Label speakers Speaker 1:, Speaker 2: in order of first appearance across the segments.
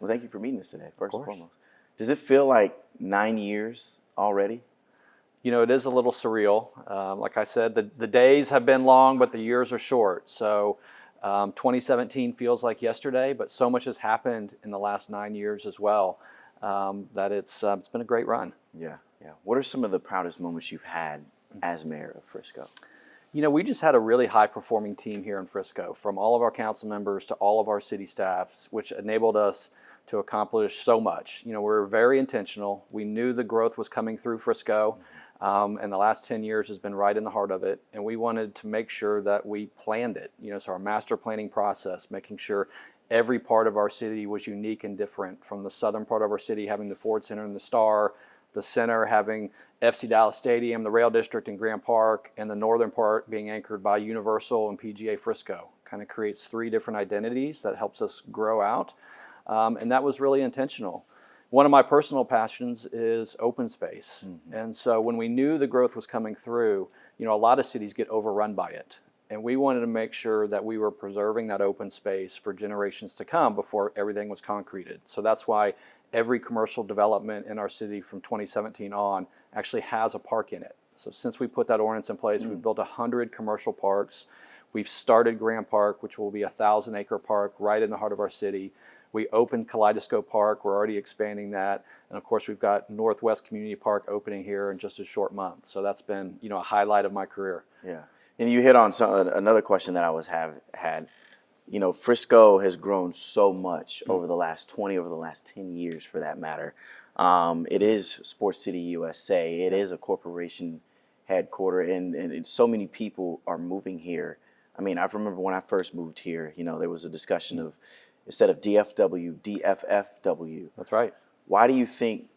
Speaker 1: Well, thank you for meeting us today, first and foremost. Does it feel like 9 years already?
Speaker 2: You know, it is a little surreal. Like I said, the days have been long, but the years are short. So 2017 feels like yesterday, but so much has happened in the last 9 years as well that it's been a great run.
Speaker 1: Yeah, yeah. What are some of the proudest moments you've had as mayor of Frisco?
Speaker 2: You know, we just had a really high-performing team here in Frisco, from all of our council members to all of our city staffs, which enabled us to accomplish so much. You know, we were very intentional. We knew the growth was coming through Frisco, and the last 10 years has been right in the heart of it, and we wanted to make sure that we planned it. You know, so our master planning process, making sure every part of our city was unique and different, from the southern part of our city having the Ford Center and the Star, the center having FC Dallas Stadium, the Rail District and Grant Park, and the northern part being anchored by Universal and PGA Frisco. Kind of creates three different identities that helps us grow out, and that was really intentional. One of my personal passions is open space, and so when we knew the growth was coming through, you know, a lot of cities get overrun by it, and we wanted to make sure that we were preserving that open space for generations to come before everything was concreted. So that's why every commercial development in our city from 2017 on actually has a park in it. So since we put that ordinance in place, we've built 100 commercial parks. We've started Grant Park, which will be a 1,000-acre park right in the heart of our city. We opened Kaleidoscope Park. We're already expanding that. And of course, we've got Northwest Community Park opening here in just a short month. So that's been, you know, a highlight of my career.
Speaker 1: Yeah. And you hit on another question that I had. You know, Frisco has grown so much over the last 10 years for that matter. It is Sports City USA. It is a corporation headquarter, and so many people are moving here. I mean, I remember when I first moved here, you know, there was a discussion of, instead of DFW, DFFW.
Speaker 2: That's right.
Speaker 1: Why do you think,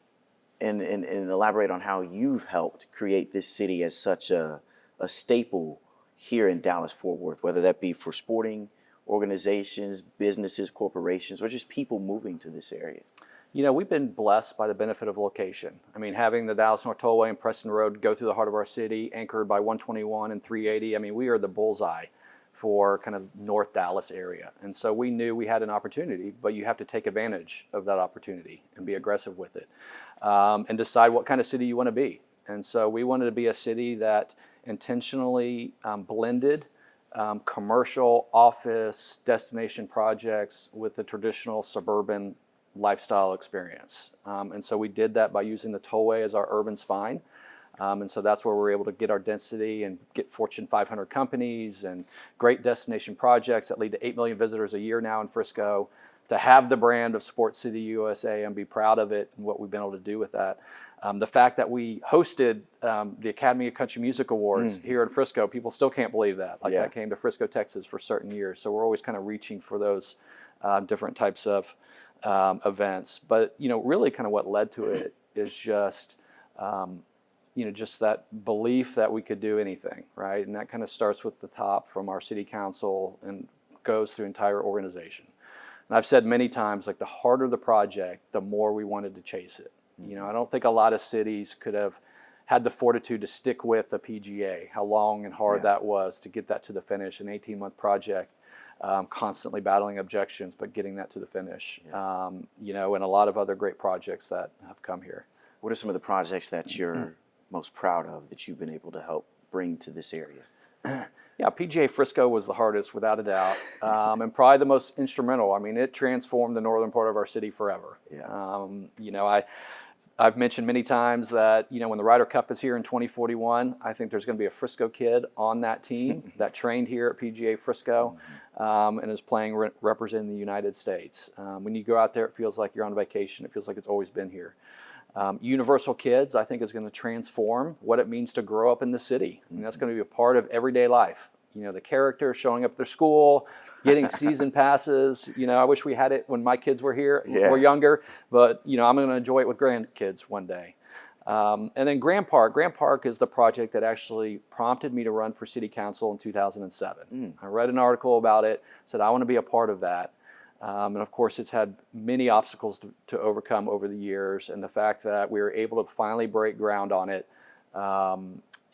Speaker 1: and elaborate on how you've helped create this city as such a staple here in Dallas-Fort Worth, whether that be for sporting organizations, businesses, corporations, or just people moving to this area?
Speaker 2: You know, we've been blessed by the benefit of location. I mean, having the Dallas North Tollway and Preston Road go through the heart of our city, anchored by 121 and 380. I mean, we are the bullseye for kind of North Dallas area. And so we knew we had an opportunity, but you have to take advantage of that opportunity and be aggressive with it, and decide what kind of city you want to be. And so we wanted to be a city that intentionally blended commercial, office, destination projects with the traditional suburban lifestyle experience. And so we did that by using the tollway as our urban spine. And so that's where we're able to get our density and get Fortune 500 companies and great destination projects that lead to 8 million visitors a year now in Frisco, to have the brand of Sports City USA and be proud of it and what we've been able to do with that. The fact that we hosted the Academy of Country Music Awards here in Frisco, people still can't believe that. Like, that came to Frisco, Texas for certain years. So we're always kind of reaching for those different types of events. But, you know, really kind of what led to it is just, you know, just that belief that we could do anything, right? And that kind of starts with the top from our city council and goes through the entire organization. And I've said many times, like, the harder the project, the more we wanted to chase it. You know, I don't think a lot of cities could have had the fortitude to stick with the PGA, how long and hard that was to get that to the finish, an 18-month project, constantly battling objections, but getting that to the finish. You know, and a lot of other great projects that have come here.
Speaker 1: What are some of the projects that you're most proud of that you've been able to help bring to this area?
Speaker 2: Yeah, PGA Frisco was the hardest, without a doubt, and probably the most instrumental. I mean, it transformed the northern part of our city forever. You know, I've mentioned many times that, you know, when the Ryder Cup is here in 2041, I think there's going to be a Frisco kid on that team that trained here at PGA Frisco and is playing representing the United States. When you go out there, it feels like you're on vacation. It feels like it's always been here. Universal Kids, I think, is going to transform what it means to grow up in the city. And that's going to be a part of everyday life. You know, the characters showing up at their school, getting season passes. You know, I wish we had it when my kids were here, were younger. But, you know, I'm going to enjoy it with grandkids one day. And then Grant Park. Grant Park is the project that actually prompted me to run for city council in 2007. I read an article about it, said I want to be a part of that. And of course, it's had many obstacles to overcome over the years. And the fact that we were able to finally break ground on it,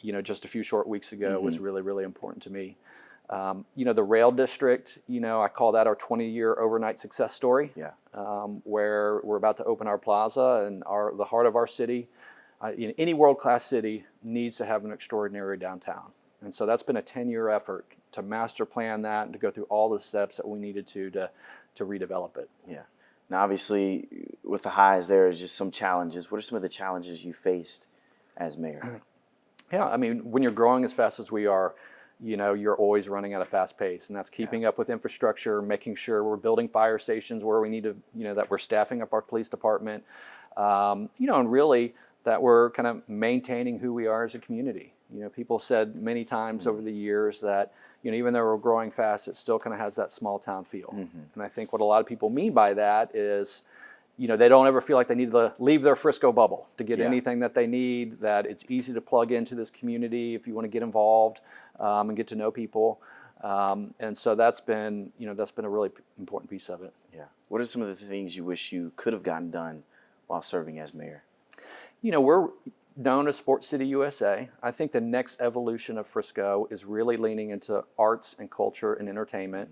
Speaker 2: you know, just a few short weeks ago was really, really important to me. The rail district, I call that our 20-year overnight success story.
Speaker 1: Yeah.
Speaker 2: Where we're about to open our plaza and the heart of our city. Any world-class city needs to have an extraordinary downtown. And so that's been a 10-year effort to master plan that and to go through all the steps that we needed to redevelop it.
Speaker 1: Yeah. Now, obviously, with the highs, there are just some challenges. What are some of the challenges you faced as mayor?
Speaker 2: Yeah, I mean, when you're growing as fast as we are, you're always running at a fast pace, and that's keeping up with infrastructure, making sure we're building fire stations where we need to, that we're staffing up our police department, and really that we're kind of maintaining who we are as a community. People said many times over the years that, even though we're growing fast, it still kind of has that small town feel. And I think what a lot of people mean by that is, they don't ever feel like they need to leave their Frisco bubble to get anything that they need, that it's easy to plug into this community if you want to get involved and get to know people. And so that's been a really important piece of it.
Speaker 1: Yeah. What are some of the things you wish you could have gotten done while serving as mayor?
Speaker 2: We're known as Sports City USA. I think the next evolution of Frisco is really leaning into arts and culture and entertainment.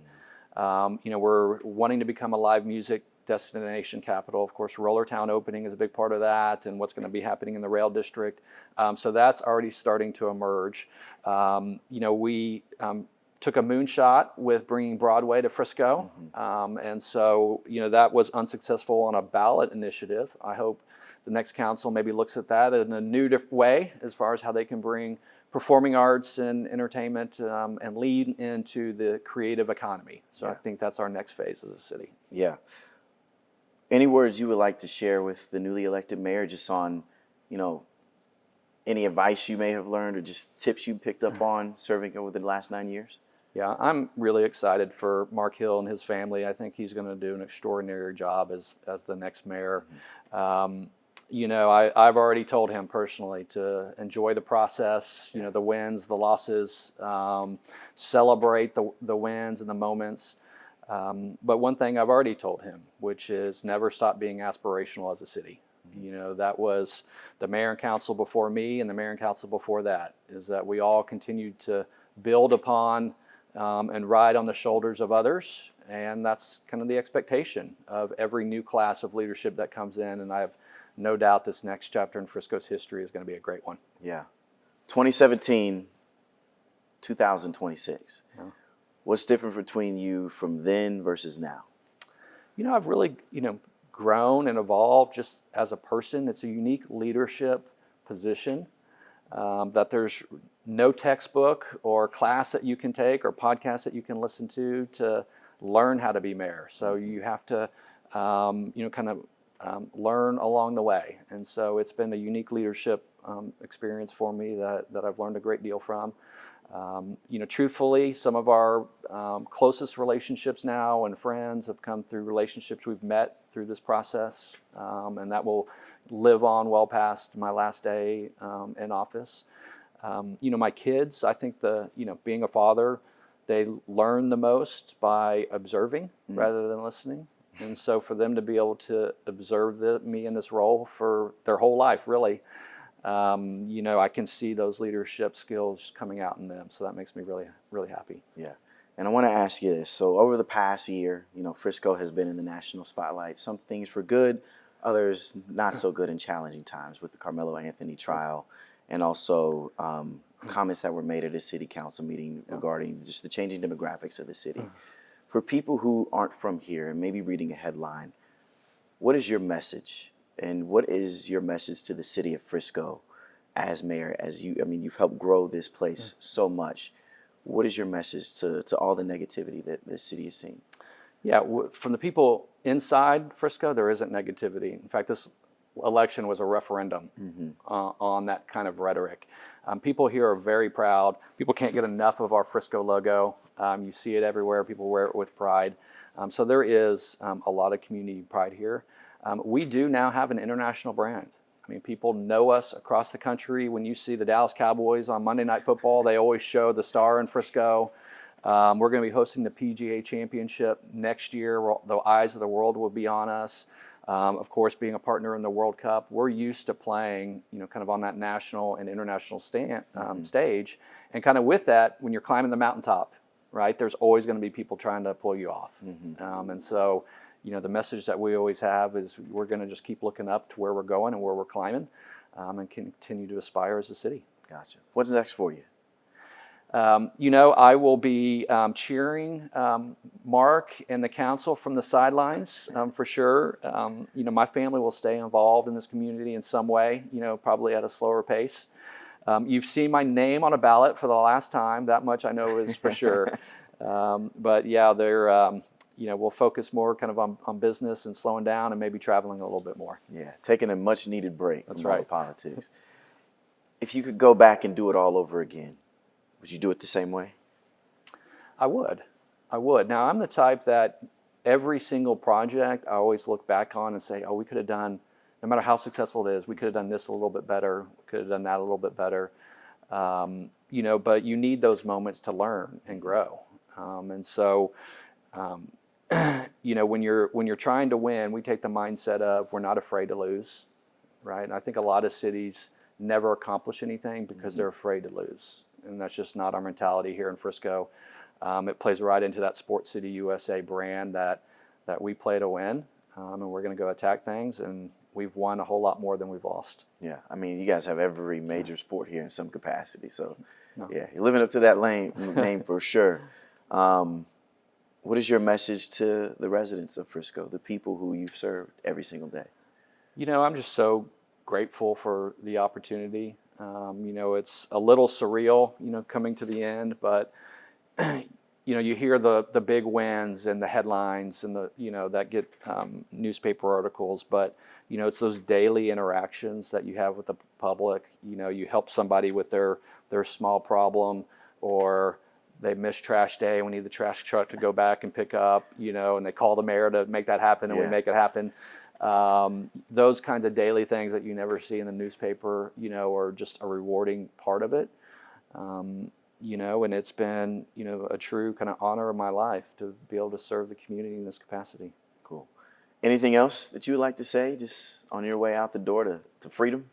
Speaker 2: We're wanting to become a live music destination capital. Of course, Roller Town opening is a big part of that, and what's going to be happening in the rail district. So that's already starting to emerge. We took a moonshot with bringing Broadway to Frisco, and so that was unsuccessful on a ballot initiative. I hope the next council maybe looks at that in a new way as far as how they can bring performing arts and entertainment and lead into the creative economy. So I think that's our next phase as a city.
Speaker 1: Yeah. Any words you would like to share with the newly elected mayor just on, any advice you may have learned or just tips you picked up on serving over the last 9 years?
Speaker 2: Yeah, I'm really excited for Mark Hill and his family. I think he's going to do an extraordinary job as the next mayor. I've already told him personally to enjoy the process, the wins, the losses, celebrate the wins and the moments. But one thing I've already told him, which is never stop being aspirational as a city. That was the mayor and council before me and the mayor and council before that, is that we all continued to build upon and ride on the shoulders of others. And that's kind of the expectation of every new class of leadership that comes in. And I have no doubt this next chapter in Frisco's history is going to be a great one.
Speaker 1: Yeah. 2017, 2026. Yeah. What's different between you from then versus now?
Speaker 2: I've really, grown and evolved just as a person. It's a unique leadership position that there's no textbook or class that you can take or podcast that you can listen to learn how to be mayor. So you have to, learn along the way. And so it's been a unique leadership experience for me that I've learned a great deal from. Truthfully, some of our closest relationships now and friends have come through relationships we've met through this process, and that will live on well past my last day in office. My kids, I think being a father, they learn the most by observing rather than listening. And so for them to be able to observe me in this role for their whole life, really, I can see those leadership skills coming out in them. So that makes me really, really happy.
Speaker 1: Yeah. And I want to ask you this. So over the past year, Frisco has been in the national spotlight. Some things for good, others not so good in challenging times with the Carmelo Anthony trial and also comments that were made at a city council meeting regarding just the changing demographics of the city. For people who aren't from here and maybe reading a headline, what is your message? And what is your message to the city of Frisco as mayor? You've helped grow this place so much. What is your message to all the negativity that the city is seeing?
Speaker 2: Yeah, from the people inside Frisco, there isn't negativity. In fact, this election was a referendum on that kind of rhetoric. People here are very proud. People can't get enough of our Frisco logo. You see it everywhere. People wear it with pride. So there is a lot of community pride here. We do now have an international brand. People know us across the country. When you see the Dallas Cowboys on Monday Night Football, they always show the star in Frisco. We're going to be hosting the PGA Championship next year. The eyes of the world will be on us. Of course, being a partner in the World Cup, we're used to playing, kind of on that national and international stage. And kind of with that, when you're climbing the mountaintop, right? There's always going to be people trying to pull you off. And so, the message that we always have is we're going to just keep looking up to where we're going and where we're climbing, and continue to aspire as a city.
Speaker 1: Gotcha. What's next for you?
Speaker 2: I will be cheering Mark and the council from the sidelines for sure. My family will stay involved in this community in some way, probably at a slower pace. You've seen my name on a ballot for the last time. That much I know is for sure. But yeah, we'll focus more kind of on business and slowing down and maybe traveling a little bit more.
Speaker 1: Yeah, taking a much needed break
Speaker 2: That's
Speaker 1: from all
Speaker 2: right.
Speaker 1: the politics. If you could go back and do it all over again, would you do it the same way?
Speaker 2: I would. Now, I'm the type that every single project I always look back on and say, oh, we could have done, no matter how successful it is, we could have done this a little bit better, we could have done that a little bit better. But you need those moments to learn and grow. And so, when you're trying to win, we take the mindset of we're not afraid to lose, right? And I think a lot of cities never accomplish anything because they're afraid to lose. And that's just not our mentality here in Frisco. It plays right into that Sport City USA brand that we play to win, and we're going to go attack things, and we've won a whole lot more than we've lost.
Speaker 1: Yeah, I mean, you guys have every major sport here in some capacity, so yeah, you're living up to that name for sure. What is your message to the residents of Frisco, the people who you've served every single day?
Speaker 2: I'm just so grateful for the opportunity. It's a little surreal, coming to the end, but you hear the big wins and the headlines and that get newspaper articles, but it's those daily interactions that you have with the public. You help somebody with their small problem, or they miss trash day and we need the trash truck to go back and pick up, and they call the mayor to make that happen, and we make it happen. Those kinds of daily things that you never see in the newspaper, are just a rewarding part of it. And it's been, a true kind of honor of my life to be able to serve the community in this capacity.
Speaker 1: Cool. Anything else that you would like to say just on your way out the door to freedom?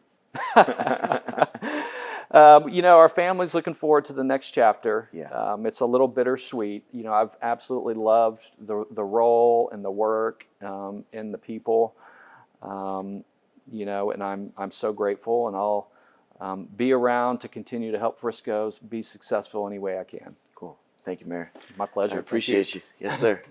Speaker 2: Our family's looking forward to the next chapter.
Speaker 1: Yeah.
Speaker 2: It's a little bittersweet. I've absolutely loved the role and the work, and the people, and I'm so grateful, and I'll be around to continue to help Frisco's be successful any way I can.
Speaker 1: Cool. Thank you, Mayor.
Speaker 2: My pleasure.
Speaker 1: I appreciate you. Yes, sir.